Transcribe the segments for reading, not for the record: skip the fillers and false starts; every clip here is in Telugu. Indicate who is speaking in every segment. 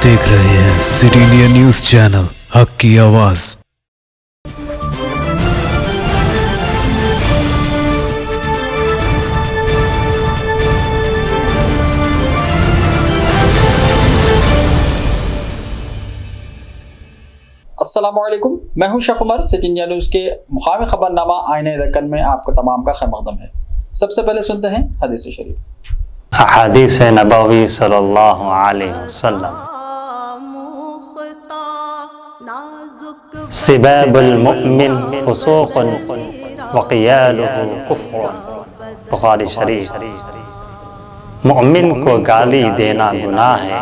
Speaker 1: देख रहे हैं सिटी इंडिया न्यूज चैनल हक की आवाज।
Speaker 2: अस्सलामुअलैकुम, मैं हूं Sheikh Umar. City India news के मुकामी खबरनामा आईने दक्कन में आपको तमाम का खैरमकदम है। सबसे पहले सुनते हैं हदीस शरीफ।
Speaker 3: हदीस नबवी सल्लल्लाहु अलैहि वसल्लम, सिबाबुल मुमिन फुसूक़ुन व क़ियालुहु कुफ़्रुन। बुखारी शरीफ। मुमिन को गाली देना गुनाह है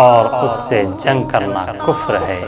Speaker 3: और उससे जंग करना कुफ्र है।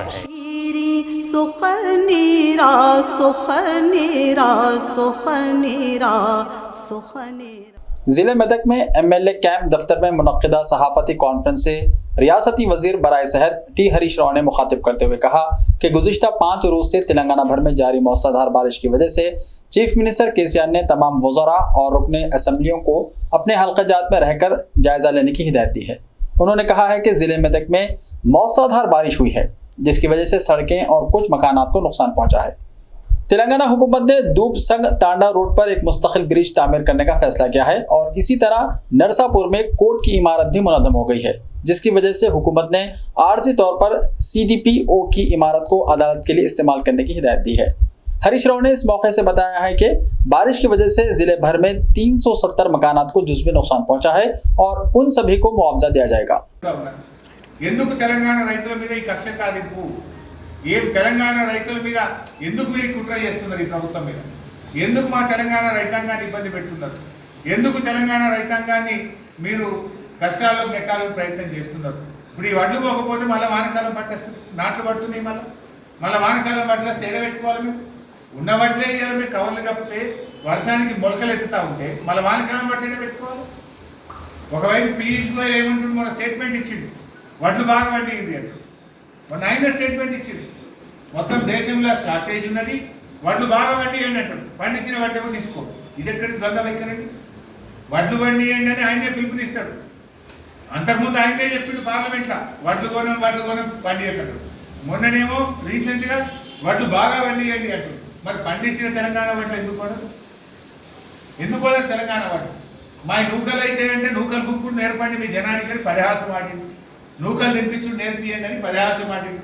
Speaker 2: जिले मेदक में MLA कैंप दफ्तर में मुनक्किदा सहाफती कॉन्फ्रेंस से रियासती वजीर बराए सेहत टी हरीश राव ने मुखातिब करते हुए कहा कि गुज़िश्ता 5 रोज़ से तेलंगाना भर में जारी मौसलाधार बारिश की वजह से चीफ मिनिस्टर KCR ने तमाम वज़रा और रुकने असम्बलियों को अपने हल्का जात में रहकर जायजा लेने की हिदायत दी है। उन्होंने कहा है कि जिले मेदक में मौसलाधार बारिश हुई है, जिसकी वजह से सड़कें और कुछ मकानात को नुकसान पहुंचा है। तेलंगाना हुकूमत ने दूब संग तांडा रोड पर एक मुस्तकिल ब्रिज तामीर करने का फैसला किया है और इसी तरह नरसापुर में कोर्ट की इमारत भी मुनद्दम हो गई है, जिसकी वजह से हुकूमत ने आर्जी तौर पर CDPO की इमारत को अदालत के लिए इस्तेमाल करने की हिदायत दी है। हरीश राव ने इस मौके से बताया है कि बारिश की वजह से जिले भर में 370 मकानात को जुज़वी नुकसान पहुंचा है और उन सभी को मुआवजा दिया जाएगा।
Speaker 4: ఎందుకు తెలంగాణ రైతుల మీద ఈ కక్ష సాధింపు, ఏం తెలంగాణ రైతుల మీద ఎందుకు మీరు కుట్ర చేస్తున్నారు? ఈ ప్రభుత్వం మీద ఎందుకు మా తెలంగాణ రైతాంగాన్ని ఇబ్బంది పెడుతున్నారు? ఎందుకు తెలంగాణ రైతాంగాన్ని మీరు కష్టాల్లో నెట్టాలని ప్రయత్నం చేస్తున్నారు? ఇప్పుడు ఈ వడ్లు పోకపోతే మళ్ళీ వానకాలం పట్టేస్తుంది, నాట్లు పడుతున్నాయి, మళ్ళీ వానకాలం పట్టేస్తే ఎడబెట్టుకోవాలి. మేము ఉన్న వడ్లే ఇవ్వాలి, మేము కవర్లు కప్పితే వర్షానికి మొలకలు ఎత్తుతా ఉంటే మళ్ళీ వానకాలం పట్టి ఎడబెట్టుకోవాలి. ఒకవైపు పీయూష్ గోయల్ ఏమంటుంది, మన స్టేట్మెంట్ ఇచ్చింది వడ్లు బాగా పండింది అంటూ, మొన్న ఆయన స్టేట్మెంట్ ఇచ్చింది మొత్తం దేశంలో షార్టేజ్ ఉన్నది, వడ్లు బాగా పండియండి అంటారు, పండించిన వడ్లేమో తీసుకో. ఇది ఎక్కడికి ద్వంద్వ వైఖరి? వడ్లు పండియండి అని ఆయనే పిలుపునిస్తాడు. అంతకుముందు ఆయనే చెప్పిండు పార్లమెంట్లో వడ్లు కొనం పండియకంటాడు. మొన్ననేమో రీసెంట్గా వడ్లు బాగా పండియండి అంటారు. మరి పండించిన తెలంగాణ వడ్లు ఎందుకు తెలంగాణ వడ్లు మా నూకలు అయితే అంటే నూకలు గుప్పుడు నేర్పండి మీ జనానికి పరిహాసం ఆడింది, నూకలు తినిపించుడు నేర్పియండి అని పరిహాసం ఆడింది.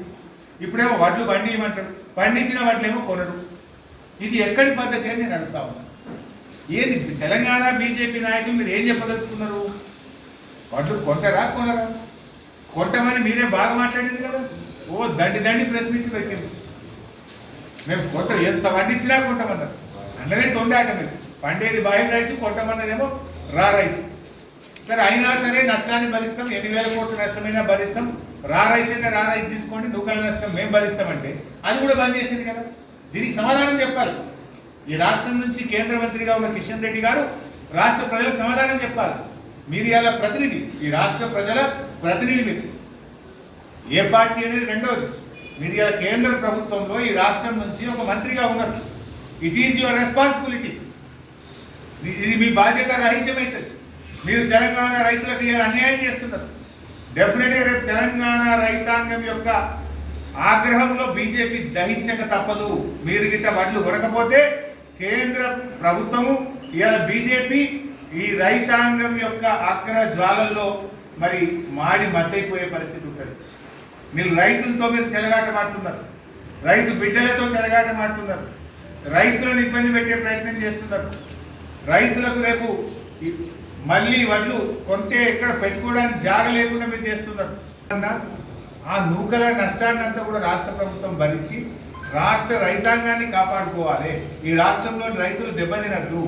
Speaker 4: ఇప్పుడేమో వడ్లు పండియమంటాడు, పండించిన వడ్లేమో కొనడు. ఇది ఎక్కడి పద్ధతి అని నేను అడుగుతా ఉన్నాను. ఏంది తెలంగాణ బీజేపీ నాయకులు మీరు ఏం చెప్పదలుచుకున్నారు? వడ్లు కొంటారా కొనరా? కొంటామని మీరే బాగా మాట్లాడింది కదా, ఓ దండి ప్రెస్ మీట్లు పెట్టింది. మేము కొంట ఎంత పండించినా కొంటామన్నారు, అన్నదే తొండాట. మీరు పండేది బాయిల్ రైస్, కొంటామన్నదేమో రా రైస్. సరే అయినా సరే నష్టాన్ని భరిస్తాం, 8,000 కోట్ల నష్టమైనా భరిస్తాం. రా రైస్ అంటే రా రైస్ తీసుకోండి, నూకల నష్టం మేము భరిస్తామంటే అది కూడా బంద్ చేసింది కదా. దీనికి సమాధానం చెప్పాలి. ఈ రాష్ట్రం నుంచి కేంద్ర మంత్రిగా ఉన్న కిషన్ రెడ్డి గారు రాష్ట్ర ప్రజలకు సమాధానం చెప్పాలి. మీరు ఇలా ప్రతినిధి, ఈ రాష్ట్ర ప్రజల ప్రతినిధి. మీరు ఏ పార్టీ అనేది రెండోది. మీరు ఇలా కేంద్ర ప్రభుత్వంలో ఈ రాష్ట్రం నుంచి ఒక మంత్రిగా ఉన్నారు. It is your responsibility. ఇది మీ బాధ్యత రాహిత్యమవుతుంది. మీరు తెలంగాణ రైతులకు ఇలా అన్యాయం చేస్తున్నారు. డెఫినెట్గా రేపు తెలంగాణ రైతాంగం యొక్క ఆగ్రహంలో బీజేపీ దహించక తప్పదు. మీరు గిట్ట వడ్లు కొనకపోతే కేంద్ర ప్రభుత్వము ఇవాళ బీజేపీ ఈ రైతాంగం యొక్క ఆగ్రహ జ్వాలల్లో మరి మాడి మసైపోయే పరిస్థితి ఉంటుంది. మీరు రైతులతో మీరు చెలగాటమాడుతున్నారు, రైతు బిడ్డలతో చెలగాటమాడుతున్నారు, రైతులను ఇబ్బంది పెట్టే ప్రయత్నం చేస్తున్నారు. రైతులకు రేపు మళ్ళీ వడ్లు కొంటే ఎక్కడ పెట్టుకోవడానికి జాగ లేకుండా మీరు చేస్తున్నారు. ఆ నూకల నష్టాన్ని అంతా కూడా రాష్ట్ర ప్రభుత్వం భరించి రాష్ట్ర రైతాంగాన్ని కాపాడుకోవాలి. ఈ రాష్ట్రంలోని రైతులు దెబ్బతినద్దు,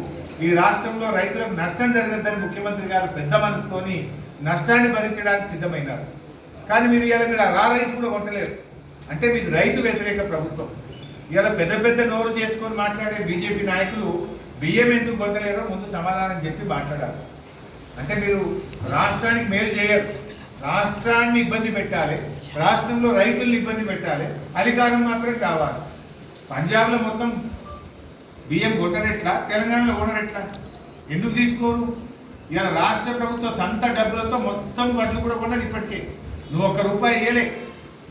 Speaker 4: ఈ రాష్ట్రంలో రైతులకు నష్టం జరగద్దని ముఖ్యమంత్రి గారు పెద్ద మనసుతోని నష్టాన్ని భరించడానికి సిద్ధమైనారు. కానీ మీరు ఇలా మీరు రా రైస్ కూడా కొట్టలేరు. అంటే మీరు రైతు వ్యతిరేక ప్రభుత్వం. ఇలా పెద్ద నోరు చేసుకొని మాట్లాడే బీజేపీ నాయకులు బియ్యం ఎందుకు కొట్టలేరో ముందు సమాధానం చెప్పి మాట్లాడాలి. అంటే మీరు రాష్ట్రానికి మేలు చేయరు, రాష్ట్రాన్ని ఇబ్బంది పెట్టాలి, రాష్ట్రంలో రైతుల్ని ఇబ్బంది పెట్టాలి, అధికారం మాత్రం కావాలి. పంజాబ్లో మొత్తం బియ్యం కొట్టనట్లా, తెలంగాణలో కొననట్లా ఎందుకు తీసుకోరు? ఇలా రాష్ట్ర ప్రభుత్వ సొంత డబ్బులతో మొత్తం వడ్లు కూడా కొన్నది ఇప్పటికే. నువ్వు ఒక్క రూపాయి ఇయ్యలే,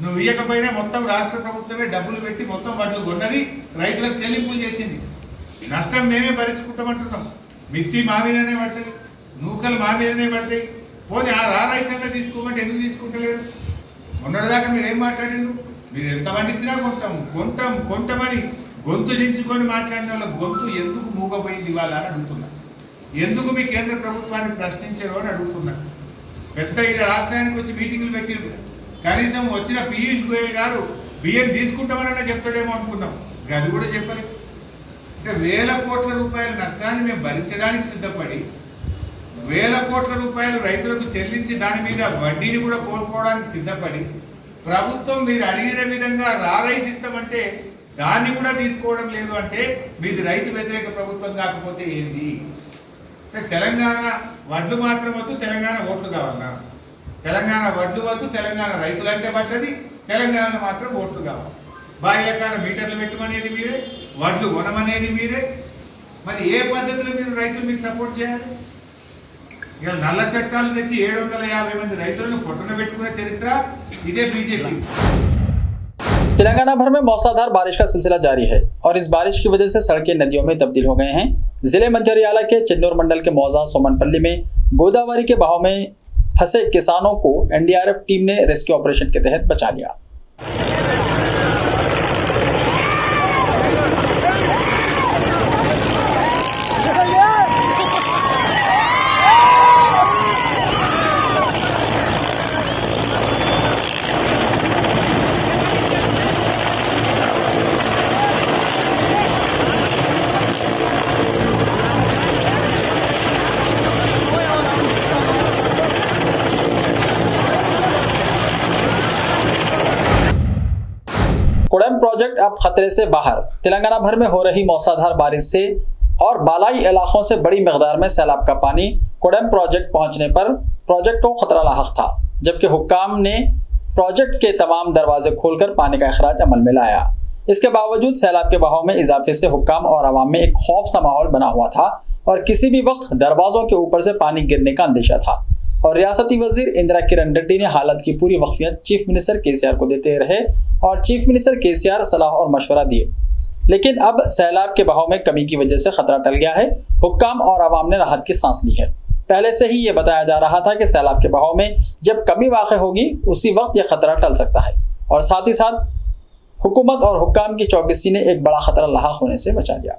Speaker 4: నువ్వు ఇయ్యకపోయినా మొత్తం రాష్ట్ర ప్రభుత్వమే డబ్బులు పెట్టి మొత్తం వడ్లు కొన్నది, రైతులకు చెల్లింపులు చేసింది. నష్టం మేమే భరించుకుంటామంటున్నాం. మిత్తి మా మీదనే పడతాయి, నూకలు మా మీదనే పడతాయి. పోనీ ఆ రైతులనే తీసుకోమంటే ఎందుకు తీసుకుంటలేరు? మొన్నటిదాకా మీరు ఏం మాట్లాడారు? మీరు ఎంత పండించినా కొంటామని గొంతు దించుకొని మాట్లాడిన వాళ్ళ గొంతు ఎందుకు మూగపోయింది ఇవాళ అని అడుగుతున్నా. ఎందుకు మీ కేంద్ర ప్రభుత్వాన్ని ప్రశ్నించారు అని అడుగుతున్నా. పెద్ద ఇక్కడ రాష్ట్రానికి వచ్చి మీటింగులు పెట్టిండ్రు, కనీసం వచ్చిన పీయూష్ గోయల్ గారు బియ్యం తీసుకుంటామనన్నా చెప్తాడేమో అనుకున్నాం, అది కూడా చెప్పలేదు. అంటే వేల కోట్ల రూపాయల నష్టాన్ని మేము భరించడానికి సిద్ధపడి, వేల కోట్ల రూపాయలు రైతులకు చెల్లించి దాని మీద వడ్డీని కూడా కోల్పోవడానికి సిద్ధపడి, ప్రభుత్వం మీరు అడిగిన విధంగా రైస్ ఇస్తామంటే దాన్ని కూడా తీసుకోవడం లేదు. అంటే మీది రైతు వ్యతిరేక ప్రభుత్వం కాకపోతే ఏంది? అంటే తెలంగాణ వడ్లు మాత్రం వద్దు, తెలంగాణ ఓట్లు కావాలన్నా? తెలంగాణ వడ్లు వద్దు, తెలంగాణ రైతులంటే పడ్డది, తెలంగాణ మాత్రం ఓట్లు కావాలి. బాయిల కాడ మీటర్లు పెట్టమనేది మీరే, వడ్లు కొనమనేది మీరే. మరి ఏ పద్ధతిలో మీరు రైతులు మీకు సపోర్ట్ చేయాలి? ఇక నల్ల చట్టాలు తెచ్చి 750 మంది రైతులను పొట్టన పెట్టుకునే చరిత్ర ఇదే बीजेपी।
Speaker 2: तेलंगाना भर में मौसलाधार बारिश का सिलसिला जारी है और इस बारिश की वजह से सड़कें नदियों में तब्दील हो गए हैं। जिले मंचिर्याला के चिन्नूर मंडल के मौजा सोमनपल्ली में गोदावरी के बहाव में फंसे किसानों को एनडीआरएफ टीम ने रेस्क्यू ऑपरेशन के तहत बचा लिया। कोडैम प्रोजेक्ट अब खतरे से बाहर। तेलंगाना भर में हो रही मौसलाधार बारिश से और बालाई इलाकों से बड़ी मिकदार में सैलाब का पानी कोडैम प्रोजेक्ट पहुंचने पर प्रोजेक्ट को खतरा लाहक था, जबकि हुक्काम ने प्रोजेक्ट के तमाम दरवाजे खोलकर पानी का अखराज अमल में लाया। इसके बावजूद सैलाब के बहाव में इजाफे से हुक्काम और आवाम में एक खौफ सा माहौल बना हुआ था और किसी भी वक्त दरवाजों के ऊपर से पानी गिरने का अंदेशा था। और रियासती वजीर इंदिरा किरण रेड्डी ने हालत की पूरी वक्फियत चीफ मिनिस्टर केसीआर को देते रहे और चीफ मिनिस्टर केसीआर सलाह और मशवरा दिए। लेकिन अब सैलाब के बहाव में कमी की वजह से खतरा टल गया है। हुक्काम और आवाम ने राहत की सांस ली है। पहले से ही ये बताया जा रहा था कि सैलाब के बहाव में जब कमी वाक़ होगी उसी वक्त यह खतरा टल सकता है और साथ ही साथ हुकूमत और हुक्काम की चौकसी ने एक बड़ा खतरा लाहक होने से बचा लिया।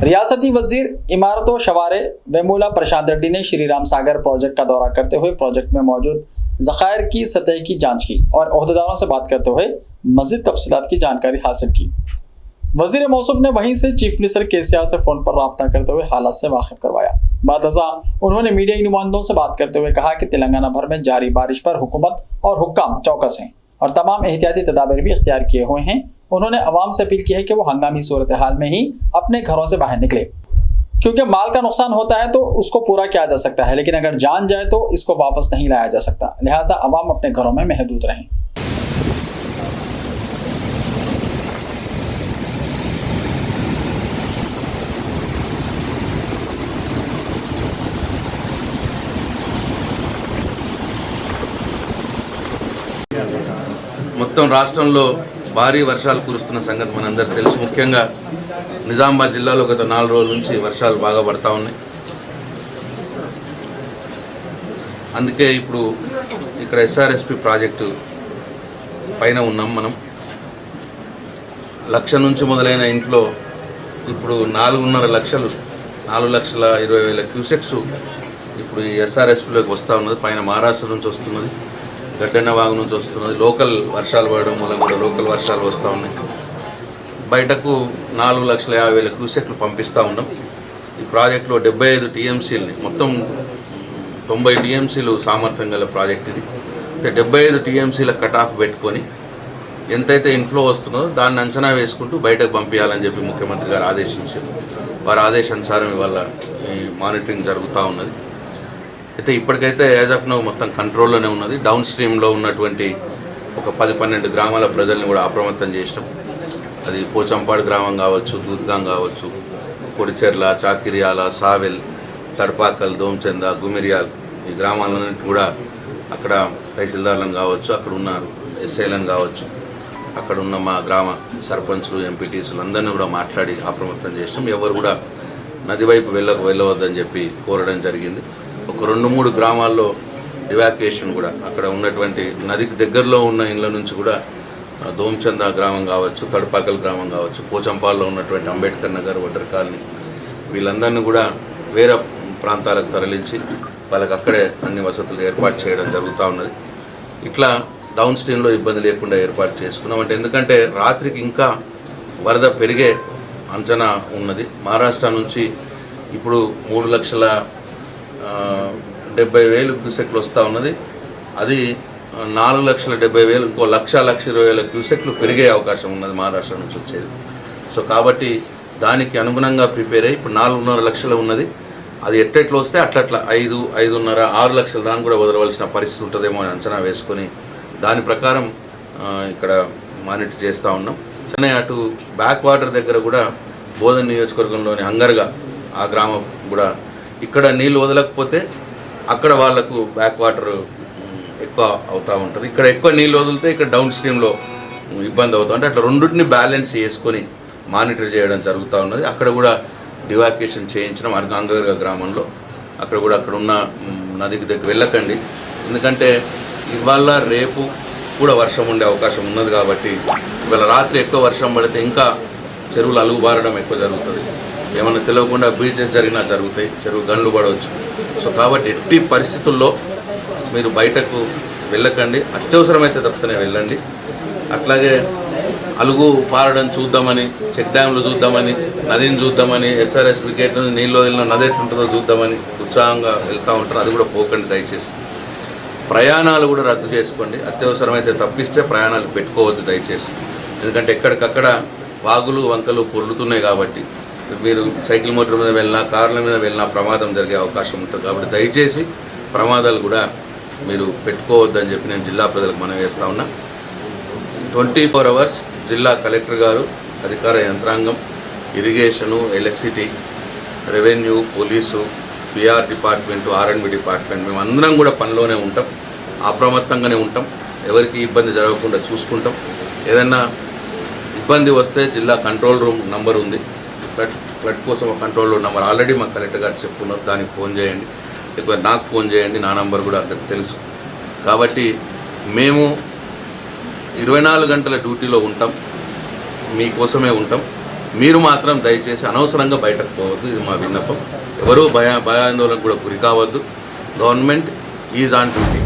Speaker 2: रियासती वजीर इमारतों शवारे वेमुला प्रशांत रेड्डी ने श्री राम सागर प्रोजेक्ट का दौरा करते हुए प्रोजेक्ट में मौजूद ज़खायर की सतह की जांच की और ओहदेदारों से बात करते हुए मज़ीद तफसीलात की जानकारी हासिल की। वजीर मौसूफ ने वहीं से चीफ मिनिस्टर केसीआर से फ़ोन पर रब्ता करते हुए हालात से वाकिफ करवाया। बादशाह उन्होंने मीडिया के नुमाइंदों से बात करते हुए कहा कि तेलंगाना भर में जारी बारिश पर हुकूमत और हुक्काम चौकस हैं और तमाम एहतियाती तदाबीर भी इख्तियार किए हुए हैं। उन्होंने अवाम से अपील की है कि वो हंगामी सूरत हाल में ही अपने घरों से बाहर निकले, क्योंकि माल का नुकसान होता है तो उसको पूरा किया जा सकता है, लेकिन अगर जान जाए तो इसको वापस नहीं लाया जा सकता। लिहाजा अवाम अपने घरों में महदूद रहें।
Speaker 5: మొత్తం రాష్ట్రంలో భారీ వర్షాలు కురుస్తున్న సంగతి మనందరికీ తెలుసు. ముఖ్యంగా నిజామాబాద్ జిల్లాలో గత 4 రోజుల నుంచి వర్షాలు బాగా పడతా ఉన్నాయి. అందుకే ఇప్పుడు ఇక్కడ ఎస్ఆర్ఎస్పి ప్రాజెక్టు పైన ఉన్నాం మనం. 1,00,000 నుంచి మొదలైన ఇంట్లో ఇప్పుడు 4.5 లక్షలు 4,20,000 క్యూసెక్స్ ఇప్పుడు ఈ ఎస్ఆర్ఎస్పిలోకి వస్తూ ఉన్నది. పైన మహారాష్ట్ర నుంచి వస్తున్నది, గడ్డన్న వాగు నుంచి వస్తున్నది. లోకల్ వర్షాలు పడడం వల్ల కూడా లోకల్ వర్షాలు వస్తూ ఉన్నాయి. బయటకు 4,50,000 క్యూసెక్లు పంపిస్తూ ఉన్నాం. ఈ ప్రాజెక్టులో 75 టీఎంసీలని మొత్తం 90 టీఎంసీలు సామర్థ్యం గల ప్రాజెక్ట్ ఇది. 75 టీఎంసీల కట్ ఆఫ్ పెట్టుకొని ఎంతైతే ఇన్ఫ్లో వస్తుందో దాన్ని అంచనా వేసుకుంటూ బయటకు పంపించాలని చెప్పి ముఖ్యమంత్రి గారు ఆదేశించారు. వారి ఆదేశానుసారం ఇవాళ ఈ మానిటరింగ్ జరుగుతూ ఉన్నది. అయితే ఇప్పటికైతే యాజ్ ఆఫ్ నౌ మొత్తం కంట్రోల్లోనే ఉన్నది. డౌన్ స్ట్రీమ్లో ఉన్నటువంటి ఒక 10-12 గ్రామాల ప్రజల్ని కూడా అప్రమత్తం చేసినాం. అది పోచంపాడు గ్రామం కావచ్చు, దూద్గాం కావచ్చు, పొడిచెర్ల, చాకిరియాల, సావెల్, తడపాకల్, దోమచంద, గుమిరియాల్ ఈ గ్రామాలన్నింటి కూడా అక్కడ తహసీల్దార్లను కావచ్చు, అక్కడ ఉన్న ఎస్ఐలను కావచ్చు, అక్కడ ఉన్న మా గ్రామ సర్పంచ్లు, ఎంపీటీసీలు అందరినీ కూడా మాట్లాడి అప్రమత్తం చేసినాం. ఎవరు కూడా నది వైపు వెళ్ళవద్దని చెప్పి కోరడం జరిగింది. ఒక 2-3 గ్రామాల్లో ఇవాక్యుయేషన్ కూడా అక్కడ ఉన్నటువంటి నదికి దగ్గరలో ఉన్న ఇళ్ళ నుంచి కూడా దోమచంద గ్రామం కావచ్చు, తడపాకల్ గ్రామం కావచ్చు, పోచంపాల్లో ఉన్నటువంటి అంబేద్కర్ నగర్, వడ్డర్ కాలనీ వీళ్ళందరినీ కూడా వేరే ప్రాంతాలకు తరలించి వాళ్ళకి అక్కడే అన్ని వసతులు ఏర్పాటు చేయడం జరుగుతూ ఉన్నది. ఇట్లా డౌన్ స్ట్రీమ్లో ఇబ్బంది లేకుండా ఏర్పాటు చేసుకున్నాం. అంటే ఎందుకంటే రాత్రికి ఇంకా వరద పెరిగే అంచనా ఉన్నది. మహారాష్ట్ర నుంచి ఇప్పుడు 3,70,000 క్యూసెక్లు వస్తూ ఉన్నది. అది 4,70,000 ఇంకో 1,20,000 క్యూసెక్లు పెరిగే అవకాశం ఉన్నది మహారాష్ట్ర నుంచి వచ్చేది. సో కాబట్టి దానికి అనుగుణంగా ప్రిపేర్ అయ్యి ఇప్పుడు 4.5 లక్షలు ఉన్నది. అది ఎట్టెట్లు వస్తే అట్లట్లా 5, 5.5, 6 లక్షలు దాన్ని కూడా వదలవలసిన పరిస్థితి ఉంటుందేమో అని అంచనా వేసుకొని దాని ప్రకారం ఇక్కడ మానిటర్ చేస్తూ ఉన్నాం. చెన్నై అటు బ్యాక్ వాటర్ దగ్గర కూడా బోధన్ నియోజకవర్గంలోని హంగర్గా ఆ గ్రామం కూడా ఇక్కడ నీళ్ళు వదలకపోతే అక్కడ వాళ్లకు బ్యాక్ వాటర్ ఎక్కువ అవుతూ ఉంటుంది. ఇక్కడ ఎక్కువ నీళ్ళు వదిలితే ఇక్కడ డౌన్ స్ట్రీమ్లో ఇబ్బంది అవుతుంది. అంటే అట్లా రెండింటిని బ్యాలెన్స్ చేసుకొని మానిటర్ చేయడం జరుగుతూ ఉన్నది. అక్కడ కూడా డివాక్యుయేషన్ చేయించడం హంగర్గా గ్రామంలో అక్కడ కూడా అక్కడ ఉన్న నదికి దగ్గర వెళ్ళకండి. ఎందుకంటే ఇవాళ రేపు కూడా వర్షం ఉండే అవకాశం ఉన్నది కాబట్టి ఇవాళ రాత్రి ఎక్కువ వర్షం పడితే ఇంకా చెరువులు అలుగుబారడం ఎక్కువ జరుగుతుంది. ఏమన్నా తెలియకుండా బ్రీచెస్ జరిగినా జరుగుతాయి, చెరువు గండ్లు పడవచ్చు. సో కాబట్టి ఎట్టి పరిస్థితుల్లో మీరు బయటకు వెళ్ళకండి. అత్యవసరమైతే తప్పనే వెళ్ళండి. అట్లాగే అలుగు పారడం చూద్దామని, చెక్ డ్యామ్లు చూద్దామని, నదిని చూద్దామని, ఎస్ఆర్ఎస్ క్రికెట్ నీళ్ళు వదిలిన నది ఎట్లుంటుందో చూద్దామని ఉత్సాహంగా వెళ్తూ ఉంటారు. అది కూడా పోకండి దయచేసి. ప్రయాణాలు కూడా రద్దు చేసుకోండి. అత్యవసరమైతే తప్పిస్తే ప్రయాణాలు పెట్టుకోవద్దు దయచేసి. ఎందుకంటే ఎక్కడికక్కడ వాగులు వంకలు పొర్లుతున్నాయి కాబట్టి మీరు సైకిల్ మోటార్ మీద వెళ్ళినా, కార్ల మీద వెళ్ళినా ప్రమాదం జరిగే అవకాశం ఉంటుంది. కాబట్టి దయచేసి ప్రమాదాలు కూడా మీరు పెట్టుకోవద్దని చెప్పి నేను జిల్లా ప్రజలకు మనవి చేస్తూ ఉన్నా. 24 అవర్స్ జిల్లా కలెక్టర్ గారు, అధికార యంత్రాంగం, irrigation, electricity, revenue, police, PR department, R&B department మేమందరం కూడా పనిలోనే ఉంటాం. అప్రమత్తంగానే ఉంటాం. ఎవరికి ఇబ్బంది జరగకుండా చూసుకుంటాం. ఏదైనా ఇబ్బంది వస్తే జిల్లా కంట్రోల్ రూమ్ నంబర్ ఉంది. ఫ్లడ్ కోసం ఒక కంట్రోల్ రూమ్ నెంబర్ ఆల్రెడీ మా కలెక్టర్ గారు చెప్పుకున్నారు. దానికి ఫోన్ చేయండి, లేకపోతే నాకు ఫోన్ చేయండి. నా నంబర్ కూడా అందరికి తెలుసు. కాబట్టి మేము 24 గంటల డ్యూటీలో ఉంటాం, మీకోసమే ఉంటాం. మీరు మాత్రం దయచేసి అనవసరంగా బయటకు పోవద్దు. ఇది మా విన్నపం. ఎవరూ భయాందోళనకు కూడా గురి కావద్దు. Government is on duty.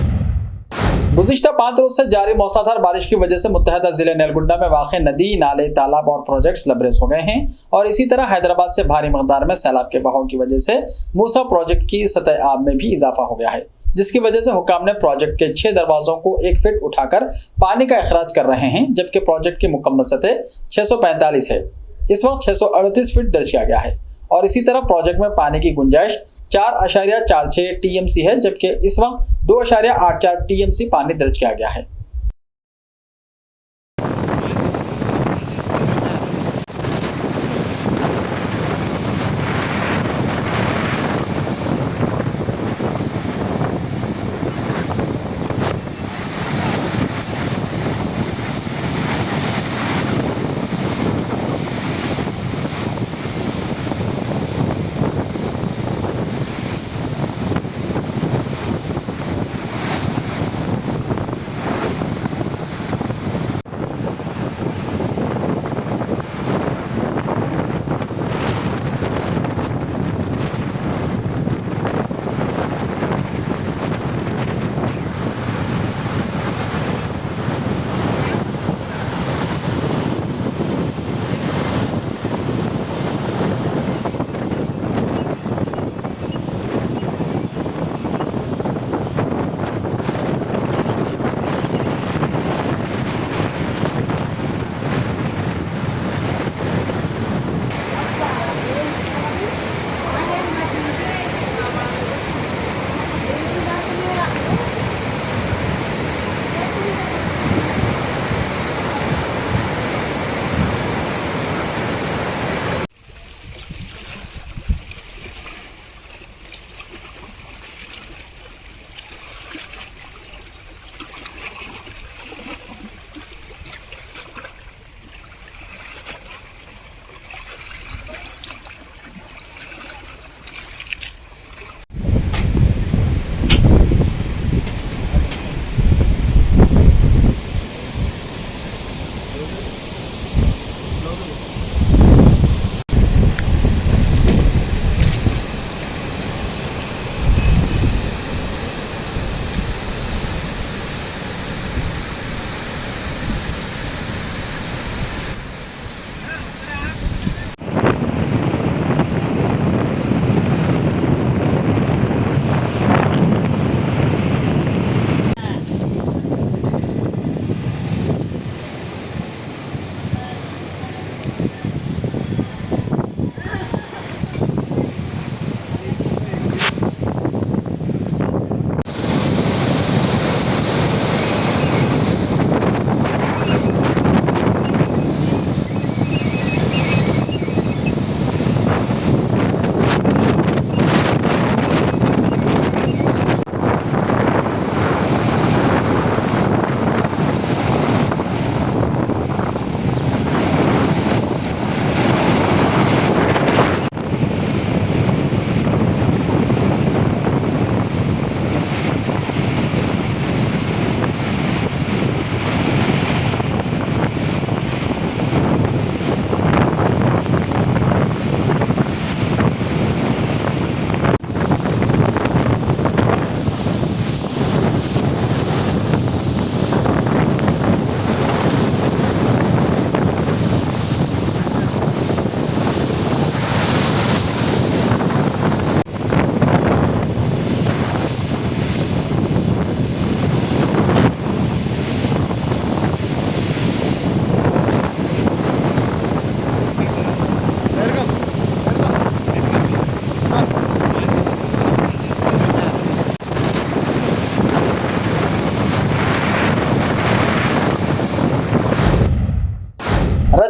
Speaker 2: गुज़िश्ता 5 रोज से जारी मौसलाधार बारिश की वजह से मुत्तहदा जिले नेलगुंडा में वाक़ नदी, नाले, तालाब और प्रोजेक्ट्स लबरेज हो गए हैं और इसी तरह हैदराबाद से भारी मकदार में सैलाब के बहाव की वजह से मूसा प्रोजेक्ट की सतह आब में भी इजाफा हो गया है, जिसकी वजह से हुक्काम ने प्रोजेक्ट के 6 दरवाजों को 1 फीट उठाकर पानी का इखराज कर रहे हैं, जबकि प्रोजेक्ट की मुकम्मल सतह 645 है। इस वक्त 638 फीट दर्ज किया गया है और इसी तरह प्रोजेक्ट में पानी की गुंजाइश 4.46 टीएमसी है, जबकि इस वक्त 2.84 टीएमसी पानी दर्ज किया गया है।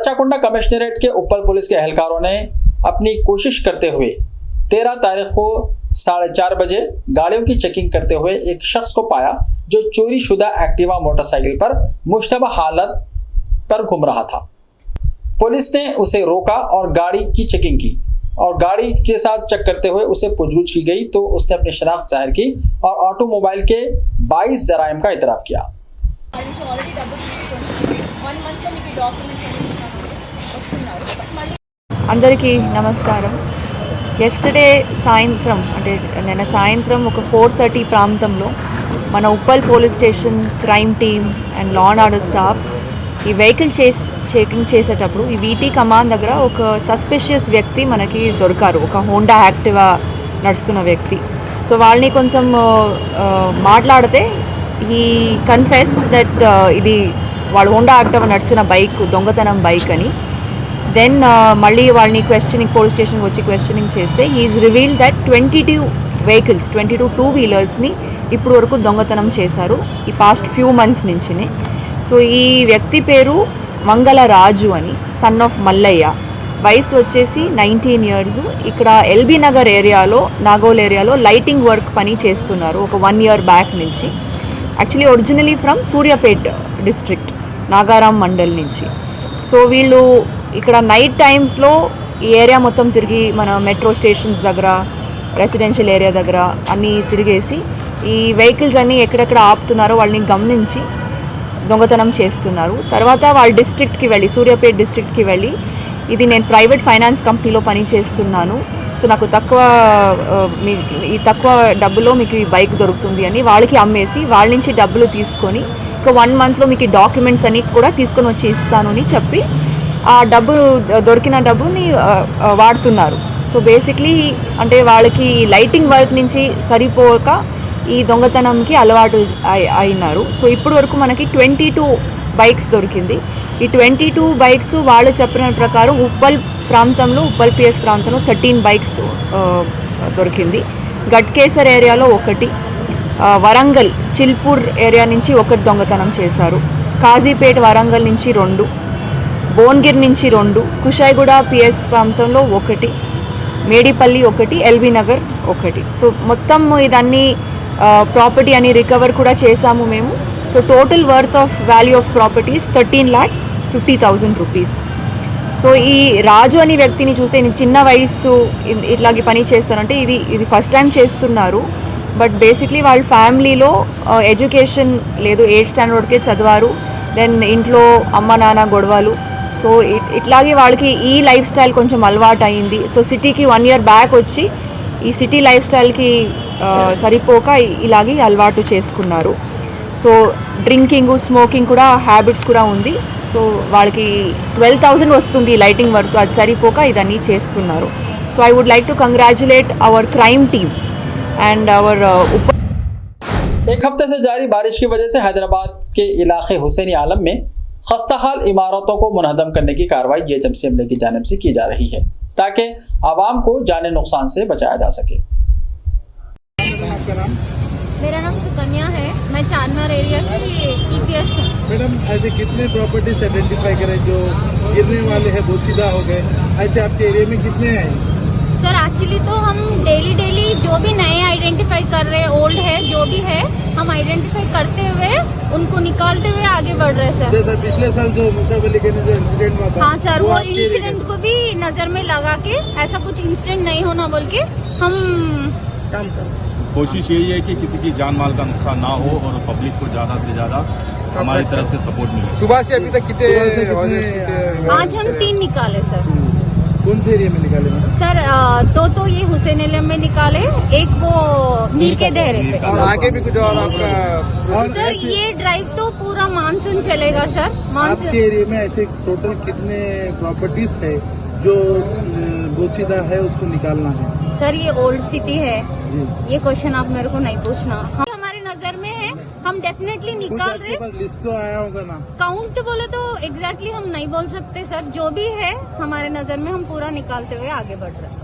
Speaker 2: बच्चाकुंडा कमिश्नरेट के उप्पल पुलिस के एहलकारों ने अपनी कोशिश करते हुए 13 तारीख को 4:30 बजे गाड़ियों की चेकिंग करते हुए एक शख्स को पाया जो चोरी शुदा एक्टिवा मोटरसाइकिल पर मुश्तबा हालत पर घूम रहा था। पुलिस ने उसे रोका और गाड़ी की चेकिंग की और गाड़ी के साथ चेक करते हुए उसे पूछताछ की गई तो उसने अपनी शनाख्त जाहिर की और ऑटोमोबाइल के 22 जराइम का इतराफ किया।
Speaker 6: అందరికీ నమస్కారం. ఎస్టర్డే సాయంత్రం అంటే నిన్న సాయంత్రం ఒక 4:30 ప్రాంతంలో మన Uppal police station crime team and law and order staff ఈ వెహికల్ చెకింగ్ చేసేటప్పుడు ఈ వీటీ కమాండ్ దగ్గర ఒక సస్పిషియస్ వ్యక్తి మనకి దొరికారు. ఒక హోండా యాక్టివా నడుస్తున్న వ్యక్తి. సో వాళ్ళని కొంచెం మాట్లాడితే ఈ కన్ఫెస్డ్ దట్ ఇది వాళ్ళ హోండా యాక్టివా నడిచిన బైక్ దొంగతనం బైక్ అని. దెన్ మళ్ళీ వాళ్ళని క్వశ్చనింగ్ పోలీస్ స్టేషన్కి వచ్చి క్వశ్చనింగ్ చేస్తే హీఈస్ రివీల్ దట్ 22 టూ వీలర్స్ని ఇప్పుడు వరకు దొంగతనం చేశారు ఈ పాస్ట్ ఫ్యూ మంత్స్ నుంచినే. సో ఈ వ్యక్తి పేరు మంగళ రాజు అని, సన్ ఆఫ్ మల్లయ్య. వయసు వచ్చేసి 19 years. ఇక్కడ ఎల్బీ నగర్ ఏరియాలో, నాగోల్ ఏరియాలో లైటింగ్ వర్క్ పని చేస్తున్నారు ఒక 1 year బ్యాక్ నుంచి. Actually originally from Suryapet district, Nagaram mandal నుంచి. సో వీళ్ళు ఇక్కడ నైట్ టైమ్స్లో ఈ ఏరియా మొత్తం తిరిగి మన మెట్రో స్టేషన్స్ దగ్గర, రెసిడెన్షియల్ ఏరియా దగ్గర అన్నీ తిరిగేసి ఈ వెహికల్స్ అన్నీ ఎక్కడెక్కడ ఆపుతున్నారో వాళ్ళని గమనించి దొంగతనం చేస్తున్నారు. తర్వాత వాళ్ళ డిస్ట్రిక్ట్కి వెళ్ళి, సూర్యాపేట్ డిస్ట్రిక్ట్కి వెళ్ళి ఇది నేను ప్రైవేట్ ఫైనాన్స్ కంపెనీలో పని చేస్తున్నాను, సో నాకు ఈ తక్కువ డబ్బులో మీకు ఈ బైక్ దొరుకుతుంది అని వాళ్ళకి అమ్మేసి వాళ్ళ నుంచి డబ్బులు తీసుకొని ఒక 1 monthలో మీకు డాక్యుమెంట్స్ అన్ని కూడా తీసుకొని వచ్చి ఇస్తాను అని చెప్పి ఆ డబ్బు దొరికిన డబ్బుని వాడుతున్నారు. సో బేసిక్లీ అంటే వాళ్ళకి లైటింగ్ వర్క్ నుంచి సరిపోక ఈ దొంగతనంకి అలవాటు అయినారు. సో ఇప్పటి వరకు మనకి 22 బైక్స్ దొరికింది. ఈ 22 బైక్స్ వాళ్ళు చెప్పిన ప్రకారం ఉప్పల్ ప్రాంతంలో, ఉప్పల్ పిఎస్ ప్రాంతంలో 13 బైక్స్ దొరికింది. గట్కేసర్ ఏరియాలో 1, వరంగల్ చిల్పూర్ ఏరియా నుంచి 1 దొంగతనం చేశారు. కాజీపేట వరంగల్ నుంచి 2, భువనగిరి నుంచి 2, కుషాయిగూడ పిఎస్ ప్రాంతంలో 1, మేడిపల్లి 1, ఎల్బీ నగర్ 1. సో మొత్తం ఇదన్నీ ప్రాపర్టీ అని రికవర్ కూడా చేశాము మేము. So total worth of value of properties 13,50,000 rupees. So ఈ రాజు అనే వ్యక్తిని చూస్తే చిన్న వయసు ఇట్లాగే పని చేస్తారంటే ఇది ఫస్ట్ టైం చేస్తున్నారు. బట్ బేసిక్లీ వాళ్ళ ఫ్యామిలీలో ఎడ్యుకేషన్ లేదు, 8th standardకే చదివారు. దెన్ ఇంట్లో అమ్మ నాన్న గొడవలు. సో ఇట్లాగే వాళ్ళకి ఈ లైఫ్ స్టైల్ కొంచెం అలవాటు అయింది. సో సిటీకి 1 year బ్యాక్ వచ్చి ఈ సిటీ లైఫ్ స్టైల్కి సరిపోక ఇలాగే అలవాటు చేసుకున్నారు. సో డ్రింకింగ్, స్మోకింగ్ కూడా హ్యాబిట్స్ కూడా ఉంది. సో వాళ్ళకి 12,000 వస్తుంది లైటింగ్ వర్క్, అది సరిపోక ఇదన్నీ చేస్తున్నారు. So I would like to congratulate our crime team and our
Speaker 2: एक हफ्ते से जारी बारिश की वजह से हैदराबाद के इलाके हुसैनी आलम में खस्ताहाल इमारतों को मुनहदम करने की कार्रवाई जीएचएमसी अमले की जानिब से की जा रही है ताकि आवाम को जाने नुकसान से बचाया जा सके।
Speaker 7: मेरा नाम सुकन्या है, मैं चारमीनार एरिया से ईपीएस हूँ।
Speaker 8: मैडम ऐसे कितने प्रॉपर्टीज आइडेंटिफाई करें जो गिरने वाले हैं, बोसीदा हो गए, ऐसे आपके एरिया में कितने हैं?
Speaker 7: सर एक्चुअली तो हम डेली जो भी नए आइडेंटिफाई कर रहे हैं, ओल्ड है जो भी है, हम आइडेंटिफाई करते हुए उनको निकालते हुए आगे बढ़ रहे हैं सर।
Speaker 8: जैसा पिछले साल जो मुसावली के जो इंसिडेंट हुआ था,
Speaker 7: हाँ सर, वो इंसिडेंट को भी नजर में लगा के ऐसा कुछ इंसिडेंट नहीं होना बोल के हम
Speaker 8: काम कर।
Speaker 9: कोशिश यही है कि किसी की जान माल का नुकसान ना हो और पब्लिक को ज्यादा से ज्यादा हमारी तरफ से सपोर्ट मिले।
Speaker 8: सुबह से अभी तक कितने?
Speaker 7: आज हम 3 निकाले सर।
Speaker 8: कौन से एरिया में निकाले मैडम?
Speaker 7: सर तो ये हुसैन आलम में निकाले, एक वो मीर के देहरे पे।
Speaker 8: और आगे भी कुछ और आपका? और
Speaker 7: सर ये ड्राइव तो पूरा मानसून चलेगा सर।
Speaker 8: आपके एरिया में ऐसे टोटल कितने प्रॉपर्टीज है जो बोसीदा है उसको निकालना है?
Speaker 7: सर ये ओल्ड सिटी है,
Speaker 8: जी।
Speaker 7: ये क्वेश्चन आप मेरे को नहीं पूछना, हमारी नजर में है, हम डेफिनेटली निकाल रहे।
Speaker 8: लिस्ट तो आया होगा ना?
Speaker 7: काउंट तो बोले तो एग्जैक्टली हम नहीं बोल सकते सर, जो भी है हमारे नजर में हम पूरा निकालते हुए आगे बढ़ रहे हैं।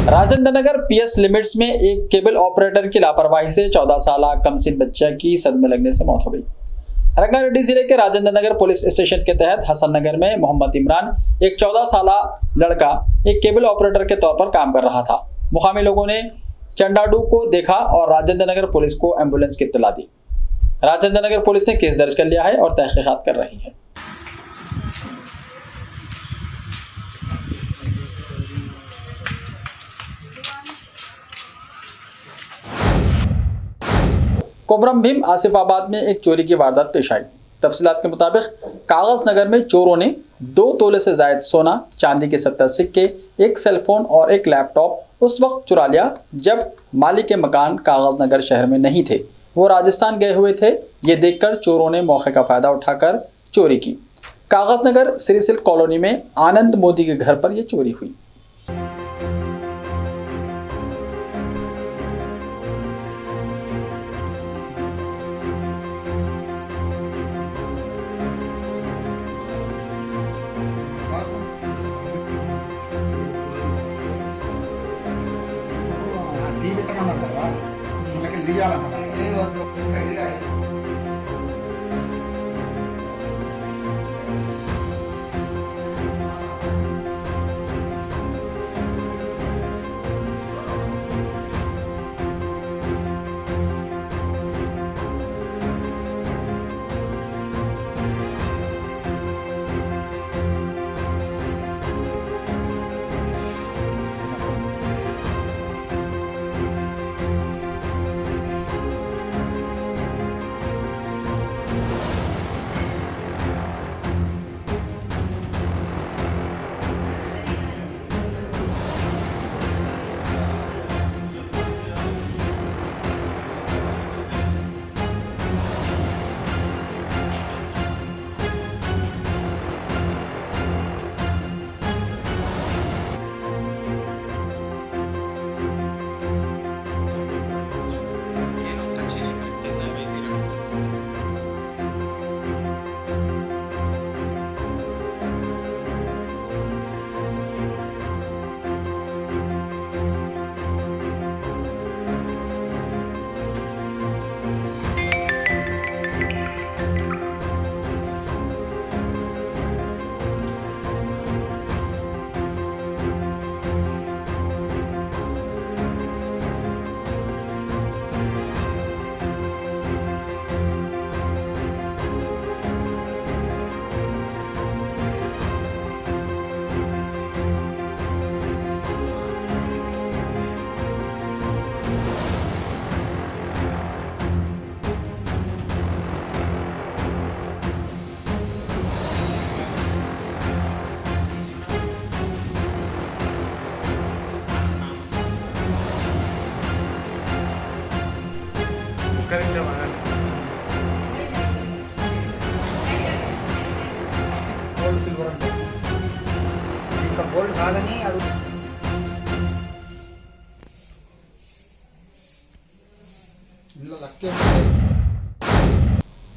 Speaker 2: राजेंद्र नगर पीएस लिमिट्स में एक केबल ऑपरेटर की लापरवाही से 14 साल कमसिन बच्चा की सदमे लगने से मौत हो गई। रंगारेड्डी जिले के राजेंद्र नगर पुलिस स्टेशन के तहत हसन नगर में मोहम्मद इमरान एक 14 साल लड़का एक केबल ऑपरेटर के तौर पर काम कर रहा था। मुकामी लोगों ने चंडाडू को देखा और राजेंद्र नगर पुलिस को एम्बुलेंस की इत्तला दी। राजेंद्र नगर पुलिस ने केस दर्ज कर लिया है और तहकीकात कर रही है। कोमरम भीम आसिफाबाद में एक चोरी की वारदात पेश आई। तफसीलात के मुताबिक कागज नगर में चोरों ने 2 तोले से जायद सोना, चांदी के 70 सिक्के, एक सेलफोन और एक लैपटॉप उस वक्त चुरा लिया जब मालिक के मकान कागज नगर शहर में नहीं थे, वो राजस्थान गए हुए थे। ये देखकर चोरों ने मौके का फायदा उठाकर चोरी की। कागज नगर श्री सिल्क कॉलोनी में आनंद मोदी के घर पर यह चोरी हुई।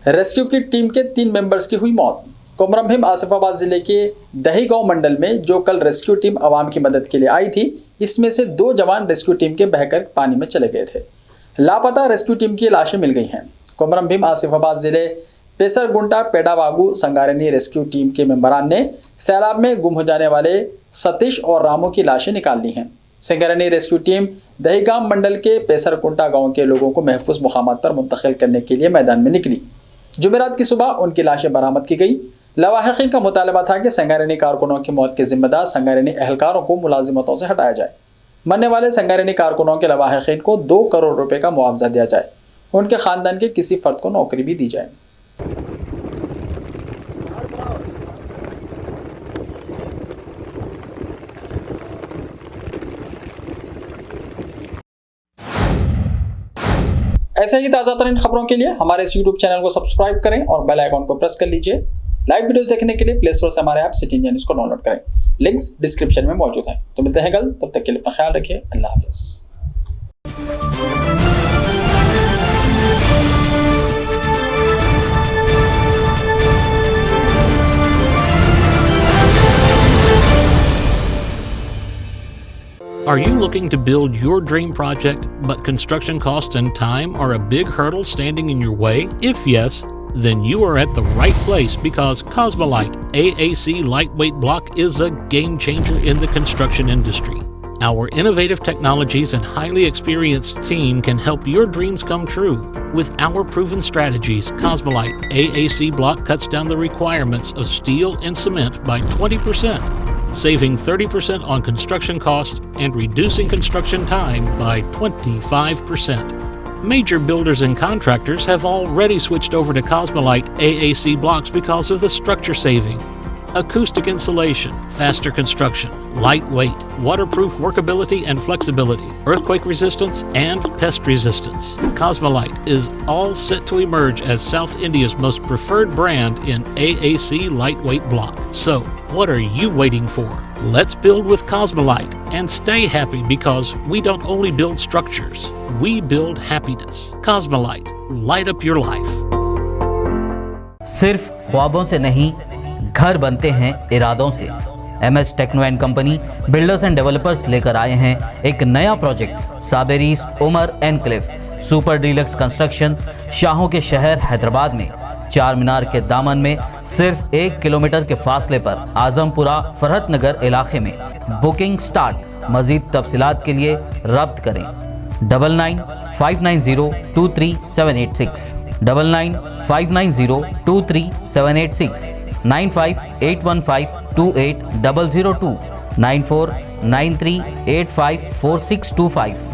Speaker 2: रेस्क्यू की टीम के 3 मेंबर्स की हुई मौत। कोमरम भीम आसिफाबाद जिले के दहीगांव मंडल में जो कल रेस्क्यू टीम आवाम की मदद के लिए आई थी, इसमें से 2 जवान रेस्क्यू टीम के बहकर पानी में चले गए थे। लापता रेस्क्यू टीम की लाशें मिल गई हैं। कोमरम भीम आसिफाबाद जिले पेसरगुंटा पेडावागू संगारेनी रेस्क्यू टीम के मेंबरान ने सैलाब में गुम हो जाने वाले सतीश और रामू की लाशें निकाल ली हैं। संगारेनी रेस्क्यू टीम दहीगांव मंडल के पेसरकुंटा गांव के लोगों को महफूज मुकामात पर मुंतकिल करने के लिए मैदान में निकली। जुमेरात की सुबह उनकी लाशें बरामद की गई। लवाहिकीन का मुतालबा था कि संगारेनी कारकुनों की मौत के जिम्मेदार संगारेनी एहलकारों को मुलाजिमतों से हटाया जाए। मरने वाले संगारेनी कारकुनों के लवाहिकीन को 2 करोड़ रुपए का मुआवजा दिया जाए। उनके खानदान के किसी फर्द को नौकरी भी दी जाए। ऐसे ही ताज़ा तरीन खबरों के लिए हमारे इस YouTube चैनल को सब्सक्राइब करें और बेल आइकॉन को प्रेस कर लीजिए। लाइव वीडियोस देखने के लिए प्ले स्टोर से हमारे ऐप सिटी इंडिया न्यूज़ को डाउनलोड करें। लिंक्स डिस्क्रिप्शन में मौजूद हैं। तो मिलते हैं कल, तब तक के लिए अपना ख्याल रखिए। अल्लाह हाफिज़।
Speaker 10: Are you looking to build your dream project, but construction costs and time are a big hurdle standing in your way? If yes, then you are at the right place, because Cosmolite AAC lightweight block is a game changer in the construction industry. Our innovative technologies and highly experienced team can help your dreams come true. With our proven strategies, Cosmolite AAC block cuts down the requirements of steel and cement by 20%. saving 30% on construction costs and reducing construction time by 25%. Major builders and contractors have already switched over to Cosmolite AAC blocks because of the structure saving. Acoustic insulation, faster construction, lightweight, waterproof workability and flexibility, earthquake resistance and pest resistance. Cosmolite is all set to emerge as South India's most preferred brand in AAC lightweight block. So, what are you waiting for? Let's build with Cosmolite and stay happy, because we don't only build structures, we build happiness. Cosmolite, light up your life.
Speaker 11: सिर्फ ख्वाबों से नहीं, घर बनते हैं इरादों से। MS techno and company builders and developers लेकर आए हैं एक नया प्रोजेक्ट, साबेरीज Umar enclave super deluxe construction, शाहों के शहर हैदराबाद में। चार मीनार के दामन में सिर्फ 1 किलोमीटर के फासले पर आजमपुरा फरहत नगर इलाके में। Booking start. मजीद तफसीलात के लिए रब्त करें 9959023786, 9959023786, 9581528002, 9493854625।